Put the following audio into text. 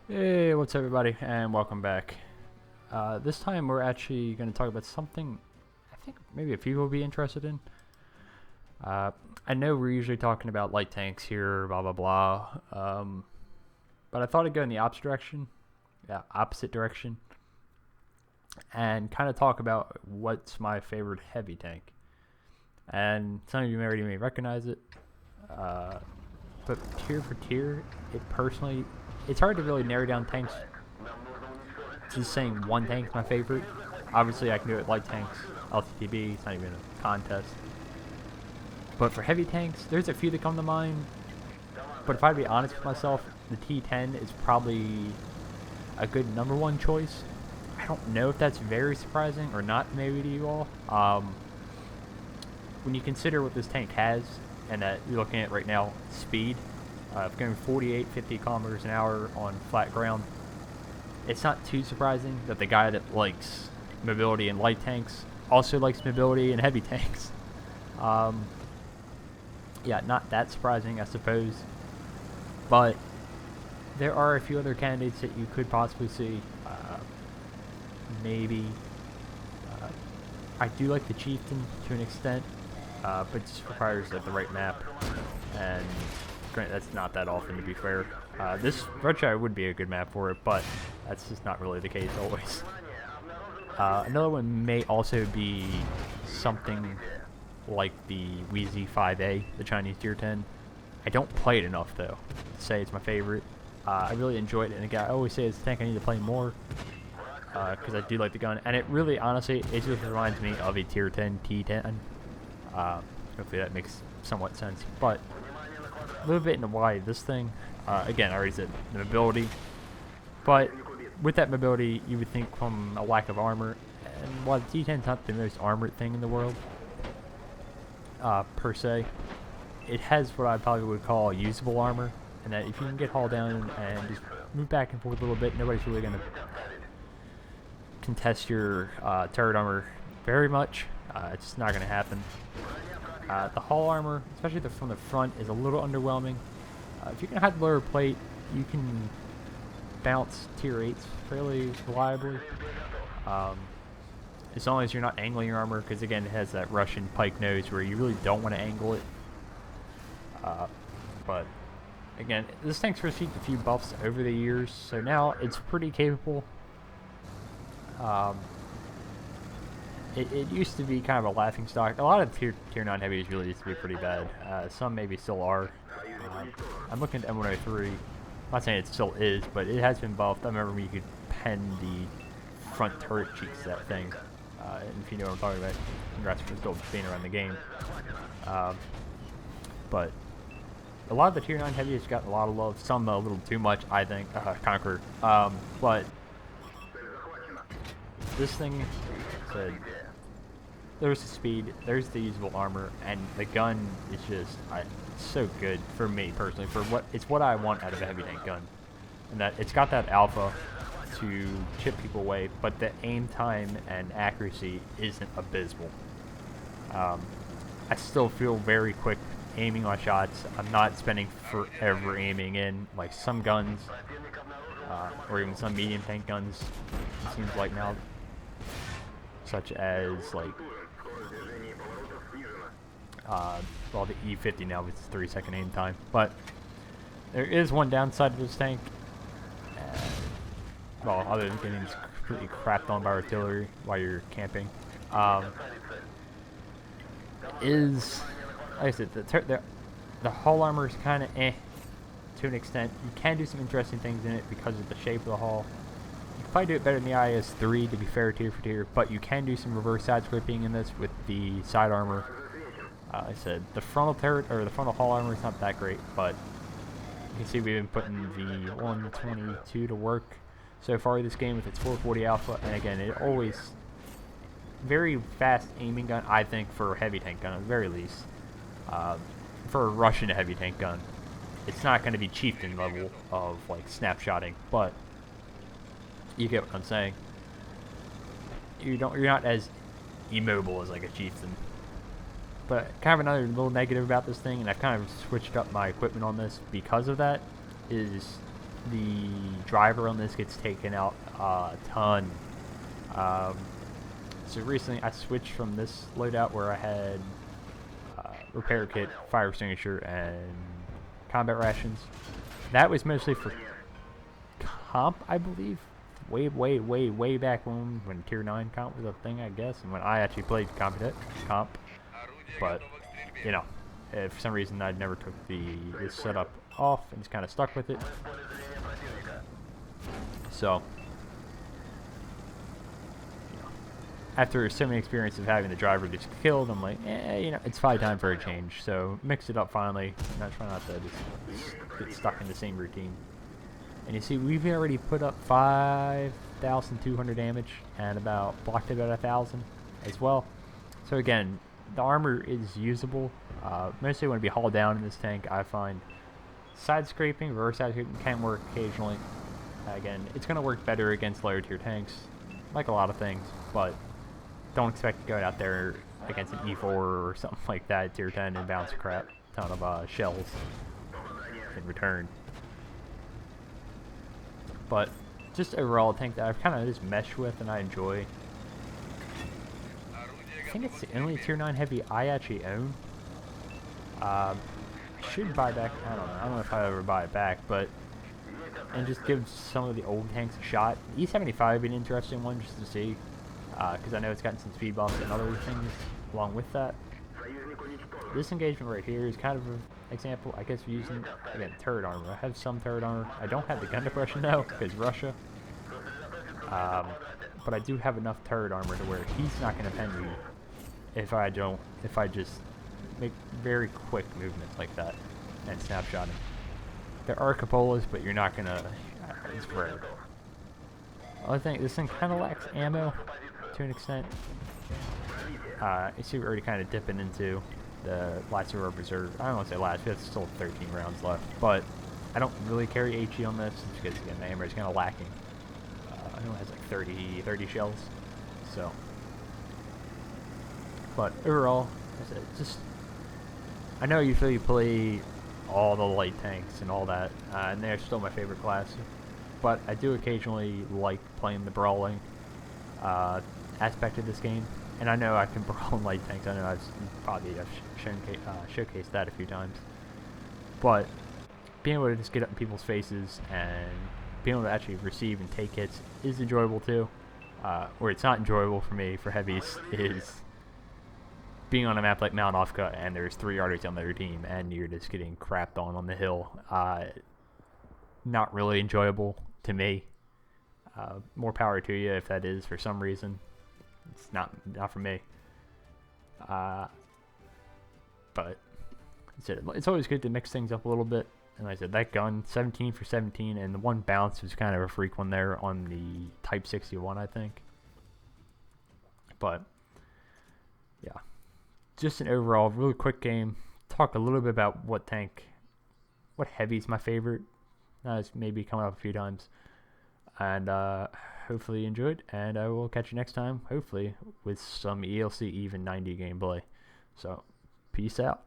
Hey, what's up, everybody, and welcome back. This time we're actually going to talk about something I think maybe a few will be interested in. Uh, I know we're usually talking about light tanks here, blah blah blah, but I thought I'd go in the opposite direction, and kind of talk about what's my favorite heavy tank. And some of you may recognize it, uh, but tier for tier, it's hard to really narrow down tanks just saying one tank's my favorite. Obviously, I can do it light tanks, LTTB. It's not even a contest. But for heavy tanks, there's a few that come to mind. But if I'd be honest with myself, the T-10 is probably a good number one choice. I don't know if that's very surprising or not, maybe to you all. When you consider what this tank has, and that you're looking at right now, speed, going 48, 50 kilometers an hour on flat ground, it's not too surprising that the guy that likes mobility in light tanks also likes mobility in heavy tanks. Yeah, not that surprising, I suppose. But there are a few other candidates that you could possibly see. Maybe. I do like the Chieftain to an extent, but it just requires the right map. And granted, that's not that often, to be fair. This Redshire would be a good map for it, but that's just not really the case always. Another one may also be something like the Wheezy 5A, the Chinese Tier 10. I don't play it enough, though, to say it's my favorite. I really enjoy it, and again, I always say it's a tank I need to play more, because I do like the gun. And it really, honestly, it just reminds me of a Tier 10 T-10. Hopefully that makes somewhat sense. But a little bit into why this thing, again, I already said the mobility, but with that mobility, you would think from a lack of armor, and while the T-10's not the most armored thing in the world, per se, it has what I probably would call usable armor, and that if you can get hauled down and just move back and forth a little bit, nobody's really going to contest your turret armor very much. It's just not going to happen. The hull armor, especially from the front, is a little underwhelming. If you can hide the lower plate, you can bounce tier 8s fairly reliably. As long as you're not angling your armor, because again, it has that Russian pike nose where you really don't want to angle it. But again, this tank's received a few buffs over the years, so now it's pretty capable. It used to be kind of a laughing stock. A lot of tier 9 heavies really used to be pretty bad. Some maybe still are. I'm looking at M103. I'm not saying it still is, but it has been buffed. I remember when you could pen the front turret cheeks to that thing. And if you know what I'm talking about, congrats for still being around the game. But a lot of the tier 9 heavies got a lot of love. Some a little too much, I think. Conqueror. But this thing said, there's the speed, there's the usable armor, and the gun is just so good for me personally. For what I want out of a heavy tank gun, and that it's got that alpha to chip people away, but the aim time and accuracy isn't abysmal. I still feel very quick aiming my shots. I'm not spending forever aiming in like some guns, or even some medium tank guns. It seems like now, such as like well, the E50 now with 3-second aim time. But there is one downside to this tank. Well, other than getting completely crapped on by artillery while you're camping, is, like I said, the hull armor is kind of to an extent. You can do some interesting things in it because of the shape of the hull. You can probably do it better than the IS-3, to be fair, tier for tier, but you can do some reverse side scraping in this with the side armor. I said the frontal turret or the frontal hull armor is not that great, but you can see we've been putting the 122 to work so far this game with its 440 alpha, and again, it always very fast aiming gun, I think, for a heavy tank gun at the very least. For a Russian heavy tank gun, it's not going to be Chieftain level of like snapshotting, but you get what I'm saying. You're not as immobile as like a Chieftain. But kind of another little negative about this thing, and I've kind of switched up my equipment on this because of that, is the driver on this gets taken out a ton. So recently I switched from this loadout where I had repair kit, fire extinguisher, and combat rations. That was mostly for comp, I believe. Way back when Tier 9 comp was a thing, I guess, and when I actually played comp. But, you know, if for some reason I never took this setup off and just kind of stuck with it. So, you know, after so many experiences of having the driver get killed, I'm like, you know, it's probably time for a change. So, mix it up finally. I'm trying not to just get stuck in the same routine. And you see, we've already put up 5,200 damage and blocked about 1,000 as well. So again, the armor is usable. Mostly when to be hauled down in this tank, I find side scraping, reverse side scraping can work occasionally. Again, it's going to work better against lower tier tanks, like a lot of things, but don't expect to go out there against an E4 or something like that, tier 10, and bounce a ton of shells in return. But just overall, a tank that I've kind of just meshed with and I enjoy. I think it's the only tier 9 heavy I actually own. I should buy back, I don't know if I'll ever buy it back, but, and just give some of the old tanks a shot. E75 would be an interesting one just to see, because I know it's gotten some speed bumps and other things along with that. This engagement right here is kind of an example, I guess, using, again, turret armor. I have some turret armor. I don't have the gun depression though, because Russia. But I do have enough turret armor to where he's not going to pen me if I just make very quick movements like that and snapshot him. There are cupolas, but you're not going to, it's rare. I think this thing kind of lacks ammo to an extent. You see we're already kind of dipping into the last of our reserve. I don't want to say last, we have still 13 rounds left, but I don't really carry HE on this because again the ammo is kind of lacking. I know it has like 30 shells, so. But overall, I know you feel you play all the light tanks and all that, and they're still my favorite class, but I do occasionally like playing the brawling aspect of this game. And I know I can brawl in light tanks. I know I've showcased that a few times. But being able to just get up in people's faces and being able to actually receive and take hits is enjoyable too. Where it's not enjoyable for me, for heavies, is being on a map like Mount Ofka and there's 3 artists on their team and you're just getting crapped on the hill. Not really enjoyable to me. More power to you if that is for some reason. It's not for me. But it's always good to mix things up a little bit. And like I said, that gun, 17 for 17, and the one bounce was kind of a freak one there on the Type 61, I think. But yeah, just an overall really quick game. Talk a little bit about what heavy's my favorite. That's maybe coming up a few times. And hopefully you enjoyed, and I will catch you next time, hopefully with some ELC Even 90 gameplay. So, peace out.